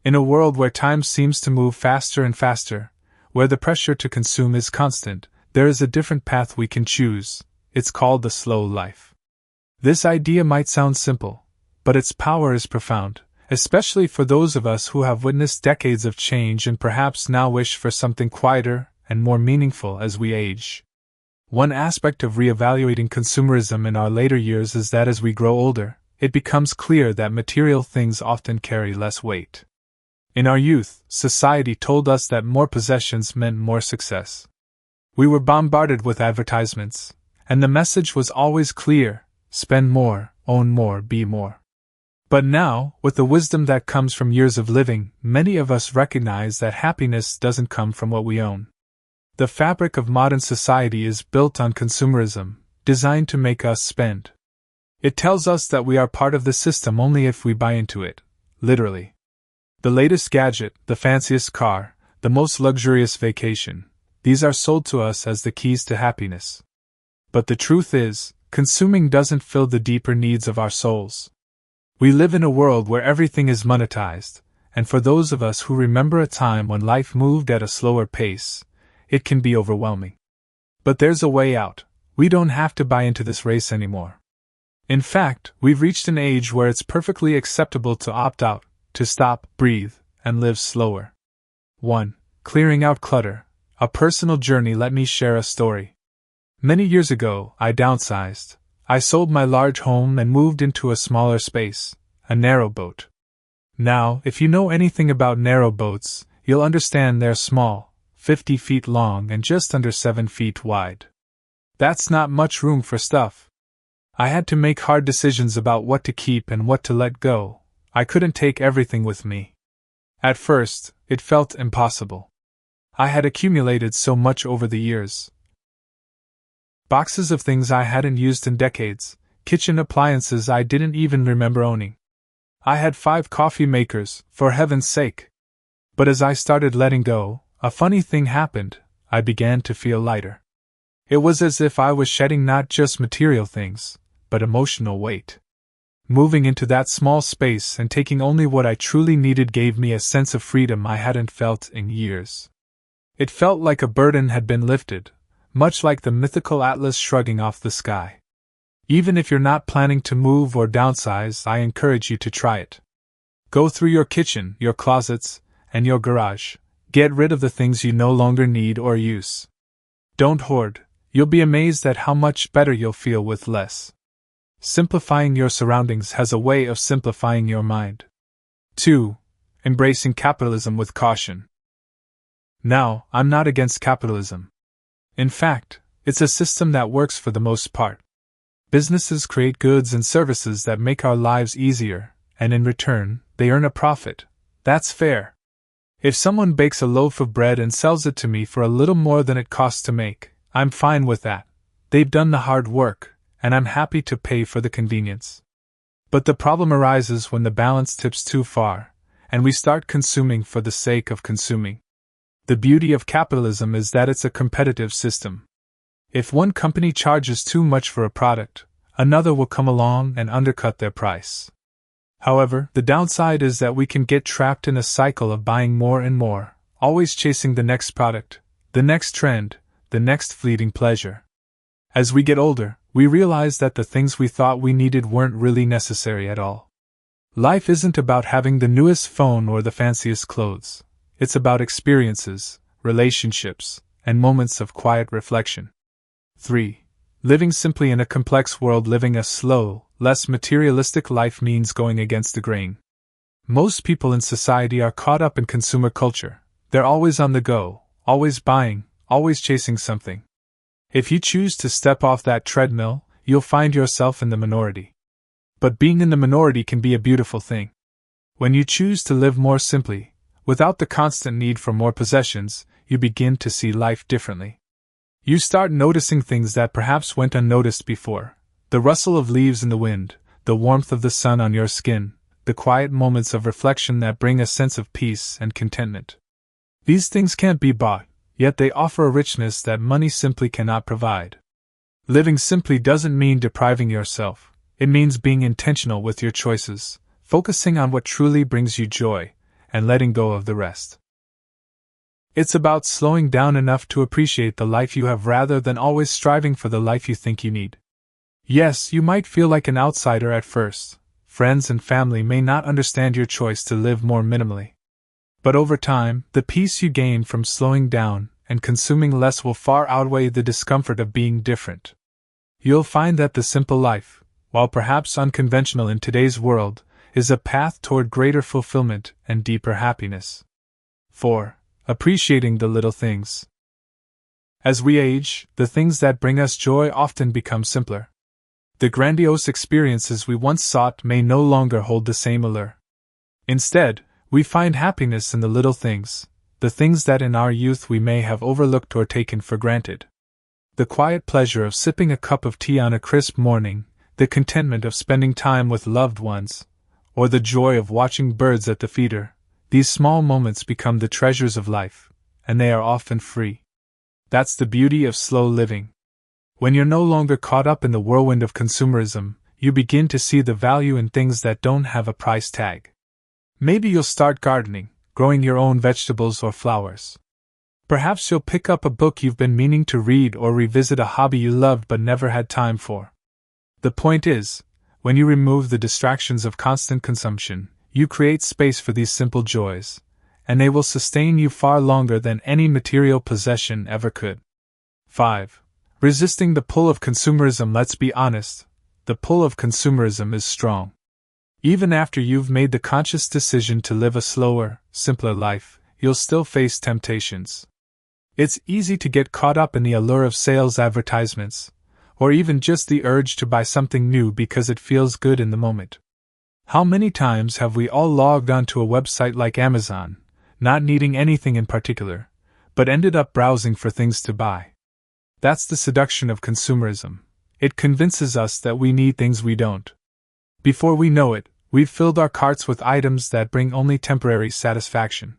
In a world where time seems to move faster and faster, where the pressure to consume is constant, there is a different path we can choose. It's called the slow life. This idea might sound simple, but its power is profound, especially for those of us who have witnessed decades of change and perhaps now wish for something quieter and more meaningful as we age. One aspect of reevaluating consumerism in our later years is that as we grow older, it becomes clear that material things often carry less weight. In our youth, society told us that more possessions meant more success. We were bombarded with advertisements, and the message was always clear: spend more, own more, be more. But now, with the wisdom that comes from years of living, many of us recognize that happiness doesn't come from what we own. The fabric of modern society is built on consumerism, designed to make us spend. It tells us that we are part of the system only if we buy into it, literally. The latest gadget, the fanciest car, the most luxurious vacation, these are sold to us as the keys to happiness. But the truth is, consuming doesn't fill the deeper needs of our souls. We live in a world where everything is monetized, and for those of us who remember a time when life moved at a slower pace, it can be overwhelming. But there's a way out. We don't have to buy into this race anymore. In fact, we've reached an age where it's perfectly acceptable to opt out, to stop, breathe, and live slower. 1. Clearing out clutter. A personal journey. Let me share a story. Many years ago, I downsized. I sold my large home and moved into a smaller space, a narrow boat. Now, if you know anything about narrow boats, you'll understand they're small, 50 feet long and just under 7 feet wide. That's not much room for stuff. I had to make hard decisions about what to keep and what to let go. I couldn't take everything with me. At first, it felt impossible. I had accumulated so much over the years. Boxes of things I hadn't used in decades, kitchen appliances I didn't even remember owning. I had 5 coffee makers, for heaven's sake. But as I started letting go, a funny thing happened. I began to feel lighter. It was as if I was shedding not just material things, but emotional weight. Moving into that small space and taking only what I truly needed gave me a sense of freedom I hadn't felt in years. It felt like a burden had been lifted, much like the mythical Atlas shrugging off the sky. Even if you're not planning to move or downsize, I encourage you to try it. Go through your kitchen, your closets, and your garage. Get rid of the things you no longer need or use. Don't hoard. You'll be amazed at how much better you'll feel with less. Simplifying your surroundings has a way of simplifying your mind. 2. Embracing capitalism with caution. Now, I'm not against capitalism. In fact, it's a system that works for the most part. Businesses create goods and services that make our lives easier, and in return, they earn a profit. That's fair. If someone bakes a loaf of bread and sells it to me for a little more than it costs to make, I'm fine with that. They've done the hard work, and I'm happy to pay for the convenience. But the problem arises when the balance tips too far, and we start consuming for the sake of consuming. The beauty of capitalism is that it's a competitive system. If one company charges too much for a product, another will come along and undercut their price. However, the downside is that we can get trapped in a cycle of buying more and more, always chasing the next product, the next trend, the next fleeting pleasure. As we get older, we realize that the things we thought we needed weren't really necessary at all. Life isn't about having the newest phone or the fanciest clothes. It's about experiences, relationships, and moments of quiet reflection. 3. Living simply in a complex world. Living a slow, less materialistic life means going against the grain. Most people in society are caught up in consumer culture. They're always on the go, always buying, always chasing something. If you choose to step off that treadmill, you'll find yourself in the minority. But being in the minority can be a beautiful thing. When you choose to live more simply, without the constant need for more possessions, you begin to see life differently. You start noticing things that perhaps went unnoticed before: the rustle of leaves in the wind, the warmth of the sun on your skin, the quiet moments of reflection that bring a sense of peace and contentment. These things can't be bought, yet they offer a richness that money simply cannot provide. Living simply doesn't mean depriving yourself. It means being intentional with your choices, focusing on what truly brings you joy, and letting go of the rest. It's about slowing down enough to appreciate the life you have rather than always striving for the life you think you need. Yes, you might feel like an outsider at first. Friends and family may not understand your choice to live more minimally. But over time, the peace you gain from slowing down and consuming less will far outweigh the discomfort of being different. You'll find that the simple life, while perhaps unconventional in today's world, is a path toward greater fulfillment and deeper happiness. 4. Appreciating the little things. As we age, the things that bring us joy often become simpler. The grandiose experiences we once sought may no longer hold the same allure. Instead, we find happiness in the little things, the things that in our youth we may have overlooked or taken for granted. The quiet pleasure of sipping a cup of tea on a crisp morning, the contentment of spending time with loved ones, or the joy of watching birds at the feeder. These small moments become the treasures of life, and they are often free. That's the beauty of slow living. When you're no longer caught up in the whirlwind of consumerism, you begin to see the value in things that don't have a price tag. Maybe you'll start gardening, growing your own vegetables or flowers. Perhaps you'll pick up a book you've been meaning to read or revisit a hobby you loved but never had time for. The point is, when you remove the distractions of constant consumption, you create space for these simple joys, and they will sustain you far longer than any material possession ever could. 5. Resisting the pull of consumerism. Let's be honest, the pull of consumerism is strong. Even after you've made the conscious decision to live a slower, simpler life, you'll still face temptations. It's easy to get caught up in the allure of sales advertisements, or even just the urge to buy something new because it feels good in the moment. How many times have we all logged onto a website like Amazon, not needing anything in particular, but ended up browsing for things to buy? That's the seduction of consumerism. It convinces us that we need things we don't. Before we know it, we've filled our carts with items that bring only temporary satisfaction.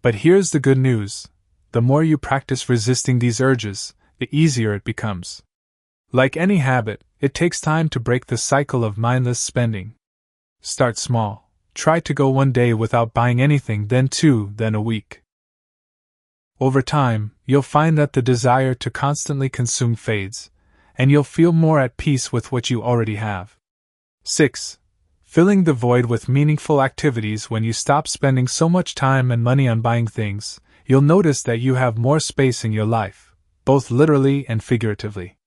But here's the good news. The more you practice resisting these urges, the easier it becomes. Like any habit, it takes time to break the cycle of mindless spending. Start small. Try to go one day without buying anything, then 2, then a week. Over time, you'll find that the desire to constantly consume fades, and you'll feel more at peace with what you already have. 6. Filling the void with meaningful activities. When you stop spending so much time and money on buying things, you'll notice that you have more space in your life, both literally and figuratively.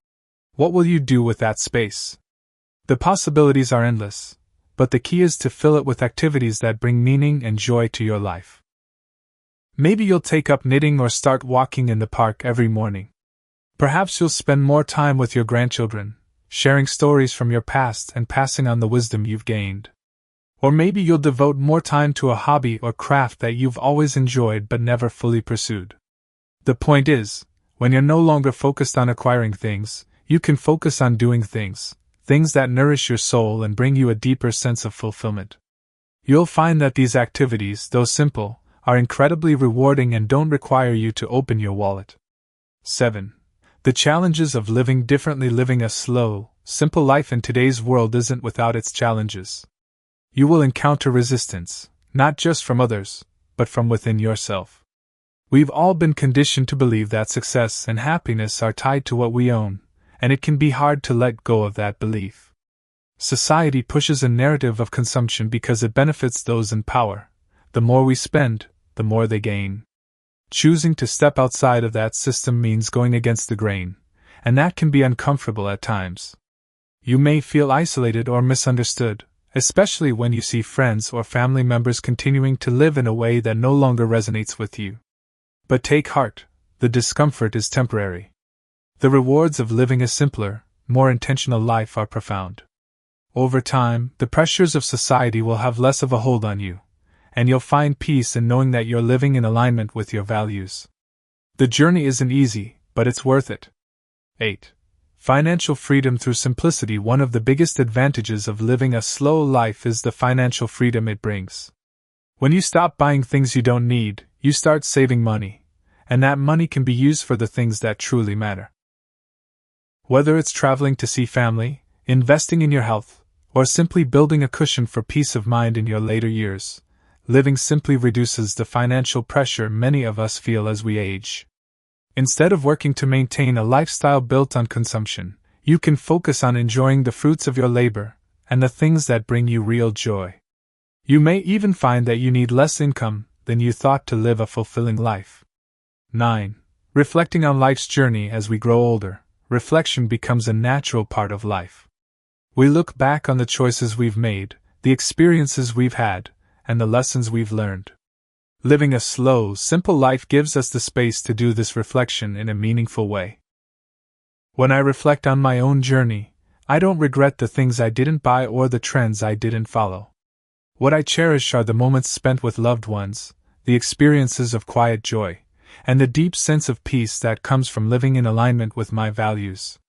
What will you do with that space? The possibilities are endless, but the key is to fill it with activities that bring meaning and joy to your life. Maybe you'll take up knitting or start walking in the park every morning. Perhaps you'll spend more time with your grandchildren, sharing stories from your past and passing on the wisdom you've gained. Or maybe you'll devote more time to a hobby or craft that you've always enjoyed but never fully pursued. The point is, when you're no longer focused on acquiring things, you can focus on doing things that nourish your soul and bring you a deeper sense of fulfillment. You'll find that these activities, though simple, are incredibly rewarding and don't require you to open your wallet. 7. The challenges of living differently. Living a slow, simple life in today's world isn't without its challenges. You will encounter resistance, not just from others, but from within yourself. We've all been conditioned to believe that success and happiness are tied to what we own, and it can be hard to let go of that belief. Society pushes a narrative of consumption because it benefits those in power. The more we spend, the more they gain. Choosing to step outside of that system means going against the grain, and that can be uncomfortable at times. You may feel isolated or misunderstood, especially when you see friends or family members continuing to live in a way that no longer resonates with you. But take heart, the discomfort is temporary. The rewards of living a simpler, more intentional life are profound. Over time, the pressures of society will have less of a hold on you, and you'll find peace in knowing that you're living in alignment with your values. The journey isn't easy, but it's worth it. 8. Financial freedom through simplicity. One of the biggest advantages of living a slow life is the financial freedom it brings. When you stop buying things you don't need, you start saving money, and that money can be used for the things that truly matter. Whether it's traveling to see family, investing in your health, or simply building a cushion for peace of mind in your later years, living simply reduces the financial pressure many of us feel as we age. Instead of working to maintain a lifestyle built on consumption, you can focus on enjoying the fruits of your labor and the things that bring you real joy. You may even find that you need less income than you thought to live a fulfilling life. 9. Reflecting on life's journey as we grow older. Reflection becomes a natural part of life. We look back on the choices we've made, the experiences we've had, and the lessons we've learned. Living a slow, simple life gives us the space to do this reflection in a meaningful way. When I reflect on my own journey, I don't regret the things I didn't buy or the trends I didn't follow. What I cherish are the moments spent with loved ones, the experiences of quiet joy, and the deep sense of peace that comes from living in alignment with my values.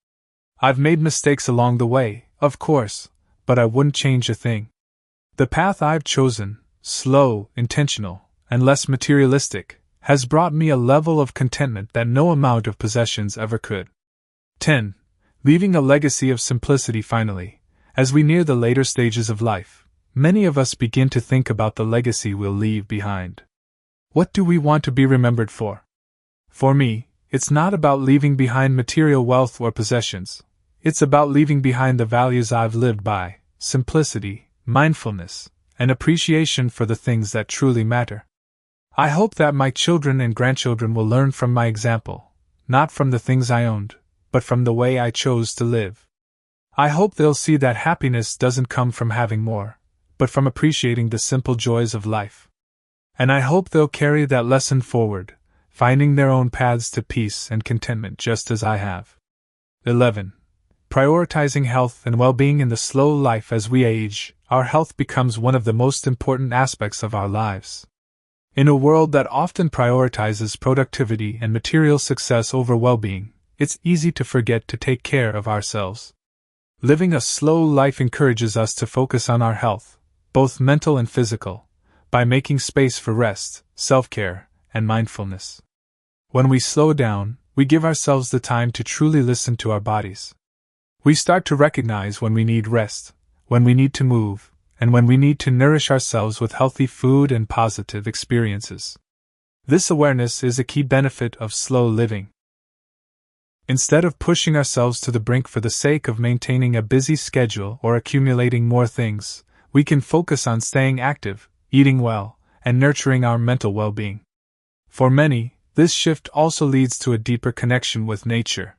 I've made mistakes along the way, of course, but I wouldn't change a thing. The path I've chosen, slow, intentional, and less materialistic, has brought me a level of contentment that no amount of possessions ever could. 10. Leaving a legacy of simplicity. Finally, as we near the later stages of life, many of us begin to think about the legacy we'll leave behind. What do we want to be remembered for? For me, it's not about leaving behind material wealth or possessions. It's about leaving behind the values I've lived by: simplicity, mindfulness, and appreciation for the things that truly matter. I hope that my children and grandchildren will learn from my example, not from the things I owned, but from the way I chose to live. I hope they'll see that happiness doesn't come from having more, but from appreciating the simple joys of life. And I hope they'll carry that lesson forward, finding their own paths to peace and contentment just as I have. 11. Prioritizing health and well-being in the slow life. As we age, our health becomes one of the most important aspects of our lives. In a world that often prioritizes productivity and material success over well-being, it's easy to forget to take care of ourselves. Living a slow life encourages us to focus on our health, both mental and physical, by making space for rest, self-care, and mindfulness. When we slow down, we give ourselves the time to truly listen to our bodies. We start to recognize when we need rest, when we need to move, and when we need to nourish ourselves with healthy food and positive experiences. This awareness is a key benefit of slow living. Instead of pushing ourselves to the brink for the sake of maintaining a busy schedule or accumulating more things, we can focus on staying active, eating well, and nurturing our mental well-being. For many, this shift also leads to a deeper connection with nature.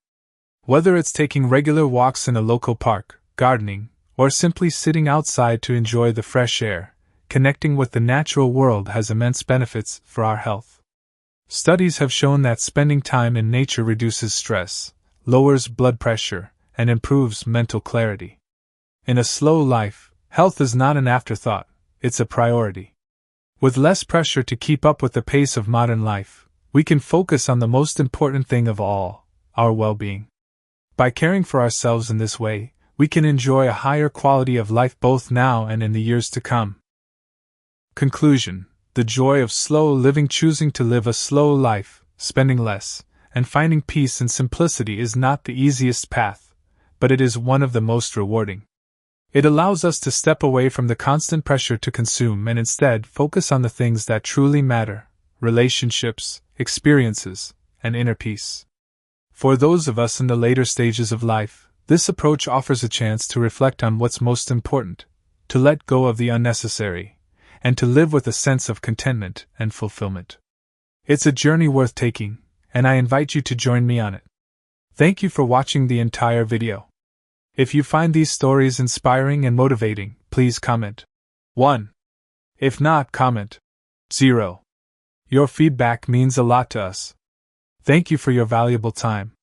Whether it's taking regular walks in a local park, gardening, or simply sitting outside to enjoy the fresh air, connecting with the natural world has immense benefits for our health. Studies have shown that spending time in nature reduces stress, lowers blood pressure, and improves mental clarity. In a slow life, health is not an afterthought, it's a priority. With less pressure to keep up with the pace of modern life, we can focus on the most important thing of all, our well-being. By caring for ourselves in this way, we can enjoy a higher quality of life both now and in the years to come. Conclusion: the joy of slow living. Choosing to live a slow life, spending less, and finding peace and simplicity is not the easiest path, but it is one of the most rewarding. It allows us to step away from the constant pressure to consume and instead focus on the things that truly matter: relationships, experiences, and inner peace. For those of us in the later stages of life, this approach offers a chance to reflect on what's most important, to let go of the unnecessary, and to live with a sense of contentment and fulfillment. It's a journey worth taking, and I invite you to join me on it. Thank you for watching the entire video. If you find these stories inspiring and motivating, please comment 1. If not, comment 0. Your feedback means a lot to us. Thank you for your valuable time.